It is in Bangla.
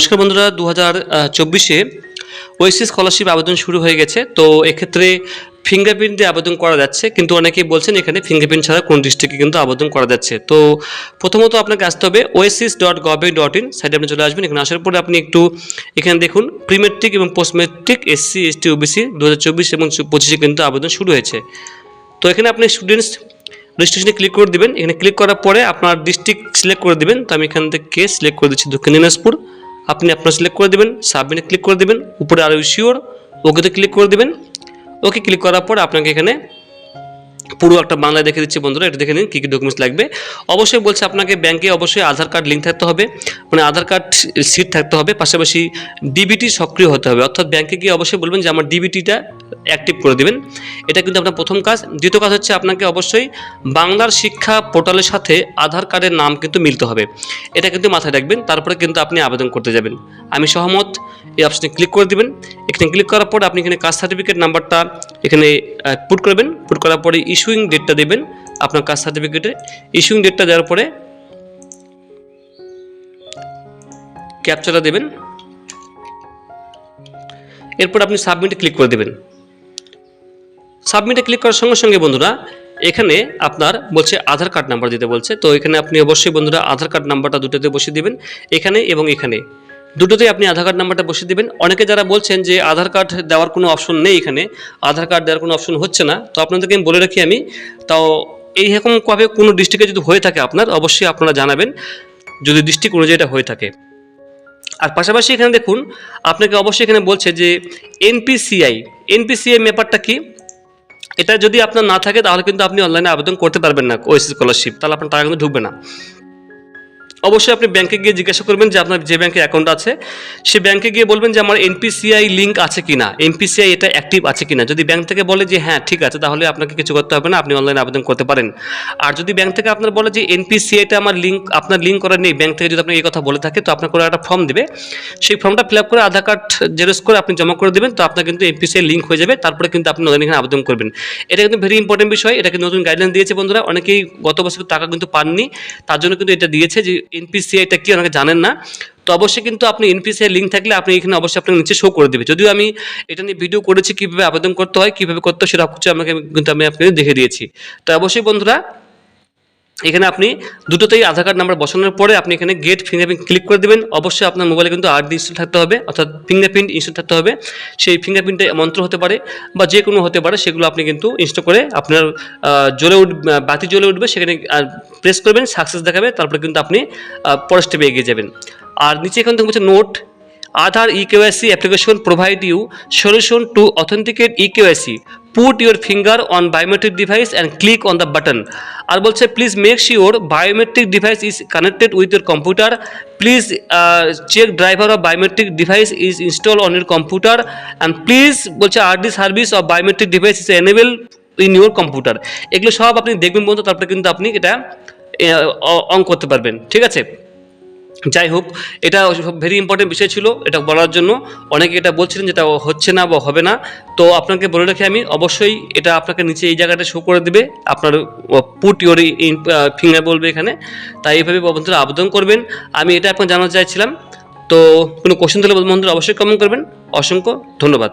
নমস্কার বন্ধুরা, 2024-এ ওএসসি স্কলারশিপ আবেদন শুরু হয়ে গেছে। তো এক্ষেত্রে ফিঙ্গারপ্রিন্ট দিয়ে আবেদন করা যাচ্ছে, কিন্তু অনেকেই বলছেন এখানে ফিঙ্গারপ্রিন্ট ছাড়া কোন ডিস্ট্রিক্টে কিন্তু আবেদন করা যাচ্ছে। তো প্রথমত আপনাকে আসতে হবে oasis.gov.in সাইটে আপনি চলে আসবেন। এখানে আসার পরে আপনি একটু এখানে দেখুন প্রিমেট্রিক এবং post metric SC ST OBC 2024 এবং 25-এ কিন্তু আবেদন শুরু হয়েছে। তো এখানে আপনি স্টুডেন্টস রেজিস্ট্রেশনে ক্লিক করে দেবেন। এখানে ক্লিক করার পরে আপনার ডিস্ট্রিক্ট সিলেক্ট করে দেবেন। তো আমি এখান থেকে সিলেক্ট করে দিচ্ছি দক্ষিণ দিনাজপুর। আপনি আপনার সিলেক্ট করে দেবেন, সাবমিটে ক্লিক করে দেবেন, উপরে আরও শিওর ওকেতে ক্লিক করে দেবেন। ওকে ক্লিক করার পর আপনাকে এখানে পুরো একটা বাংলায় দেখে দিচ্ছি বন্ধুরা, এটা দেখে নিন কী কী ডকুমেন্টস লাগবে। অবশ্যই বলছে আপনাকে ব্যাংকে অবশ্যই আধার কার্ড লিঙ্ক থাকতে হবে, মানে আধার কার্ড সিট থাকতে হবে, পাশাপাশি ডিবিটি সক্রিয় হতে হবে। অর্থাৎ ব্যাংকে গিয়ে অবশ্যই বলবেন যে আমার ডিবিটিটা অ্যাক্টিভ করে দেবেন। এটা কিন্তু আপনার প্রথম কাজ। দ্বিতীয় কাজ হচ্ছে আপনাকে অবশ্যই বাংলার শিক্ষা পোর্টালের সাথে আধার কার্ডের নাম কিন্তু মিলতে হবে, এটা কিন্তু মাথায় রাখবেন। তারপরে কিন্তু আপনি আবেদন করতে যাবেন। আমি সহমত এই অপশনে ক্লিক করে দেবেন। এখানে ক্লিক করার পর আপনি এখানে কাস্ট সার্টিফিকেট নাম্বারটা এখানে পুট করবেন। পুট করার পরে ইস্যুইং ডেটটা দেবেন আপনার কাস্ট সার্টিফিকেটে। ইস্যুইং ডেটটা দেওয়ার পরে ক্যাপচাটা দেবেন। এরপর আপনি সাবমিটে ক্লিক করে দেবেন। সাবমিটে ক্লিক করার সঙ্গে সঙ্গে বন্ধুরা এখানে আপনার বলছে আধার কার্ড নাম্বার দিতে বলছে। তো এখানে আপনি অবশ্যই বন্ধুরা আধার কার্ড নাম্বারটা দুটোতে বসিয়ে দেবেন, এখানে এবং এখানে দুটোতেই আপনি আধার কার্ড নাম্বারটা বসিয়ে দেবেন। অনেকে যারা বলছেন যে আধার কার্ড দেওয়ার কোনো অপশন নেই, এখানে আধার কার্ড দেওয়ার কোনো অপশন হচ্ছে না, তো আপনাদেরকে আমি বলে রাখি আমি তাও এইরকমভাবে কোনো ডিস্ট্রিক্টে যদি হয়ে থাকে আপনার অবশ্যই আপনারা জানাবেন, যদি ডিস্ট্রিক্ট অনুযায়ী এটা হয়ে থাকে। আর পাশাপাশি এখানে দেখুন আপনাকে অবশ্যই এখানে বলছে যে এনপিসিআই ব্যাপারটা কি। এটা যদি আপনার না থাকে তাহলে কিন্তু আপনি অনলাইনে আবেদন করতে পারবেন না ওএসসি স্কলারশিপ, তাহলে আপনার টাকা কিন্তু ঢুকবে না। অবশ্যই আপনি ব্যাংকে গিয়ে জিজ্ঞাসা করবেন যে আপনার যে ব্যাংকে অ্যাকাউন্ট আছে সে ব্যাংকে গিয়ে বলবেন যে আমার এনপিসিআই লিঙ্ক আছে কিনা, এনপিসিআই এটা অ্যাক্টিভ আছে কিনা। যদি ব্যাংক থেকে বলে যে হ্যাঁ ঠিক আছে, তাহলে আপনাকে কিছু করতে হবে না, আপনি অনলাইনে আবেদন করতে পারেন। আর যদি ব্যাংক থেকে আপনার বলে যে এনপিসিআইটা আমার লিঙ্ক আপনার লিঙ্ক করা নেই, ব্যাংক থেকে যদি আপনাকে এই কথা বলে থাকে, তো আপনার করে একটা ফর্ম দেবে, সেই ফর্মটা ফিল আপ করে আধার কার্ড জেরক্স করে আপনি জমা করে দেবেন। তো আপনার কিন্তু এনপিসিআই লিঙ্ক হয়ে যাবে, তারপরে কিন্তু আপনি অনলাইনে এখানে আবেদন করবেন। এটা কিন্তু ভেরি ইম্পর্টেন্ট বিষয়, এটা কিন্তু নতুন গাইডলাইন দিয়েছে বন্ধুরা। অনেকেই গত বছর টাকা কিন্তু পাননি, তার জন্য কিন্তু এটা দিয়েছে যে এনপিসিআইটা কি অনেকে জানেন না। তো অবশ্যই কিন্তু আপনি এনপিসিআই লিঙ্ক থাকলে আপনি এখানে অবশ্যই আপনাকে নিচে শো করে দেবে। যদিও আমি এটা নিয়ে ভিডিও করেছি কীভাবে আবেদন করতে হয়, কীভাবে করতে হয় সেটা কিছু আমি আপনাকে দেখে দিয়েছি। তো অবশ্যই বন্ধুরা এখানে আপনি দুটোতেই আধার কার্ড নাম্বার বসানোর পরে আপনি এখানে গেট ফিঙ্গারপ্রিন্ট ক্লিক করে দেবেন। অবশ্যই আপনার মোবাইলে কিন্তু আরডি ইনস্টল থাকতে হবে, অর্থাৎ ফিঙ্গারপ্রিন্ট ইনস্টল থাকতে হবে। সেই ফিঙ্গারপ্রিন্টটা মন্ত্র হতে পারে বা যে কোনো হতে পারে, সেগুলো আপনি কিন্তু ইনস্টল করে আপনার বাতি জ্বলে উঠবে, সেখানে প্রেস করবেন, সাকসেস দেখাবে, তারপরে কিন্তু আপনি পরের স্টেপে এগিয়ে যাবেন। আর নিচে এখান থেকে বলছে note Aadhaar eKYC application provide you solution to authenticate eKYC. Put your finger on biometric device and click on the button. আর বলছে please make sure biometric device is connected with your computer. Please check driver of biometric device is install on your computer and please বলছে RD service of biometric device is enable in your computer. এগুলো সব আপনি দেখবেন বন্ধু, তারপরে কিন্তু আপনি এটা অন করতে পারবেন। ঠিক আছে, যাই হোক এটা ভেরি ইম্পর্টেন্ট বিষয় ছিল, এটা বলার জন্য। অনেকে এটা বলছিলেন যেটা হচ্ছে না বা হবে না, তো আপনাকে বলে রাখি আমি অবশ্যই এটা আপনাকে নিচে এই জায়গাটা শো করে দেবে, আপনার পুট ইউর ফিঙ্গার বলবে এখানে। তাই এইভাবে বন্ধুরা আবেদন করবেন। আমি এটা আপনাকে জানাতে চাইছিলাম। তো কোনো কোশ্চেন থাকলে বন্ধুরা অবশ্যই কমেন্ট করবেন। অসংখ্য ধন্যবাদ।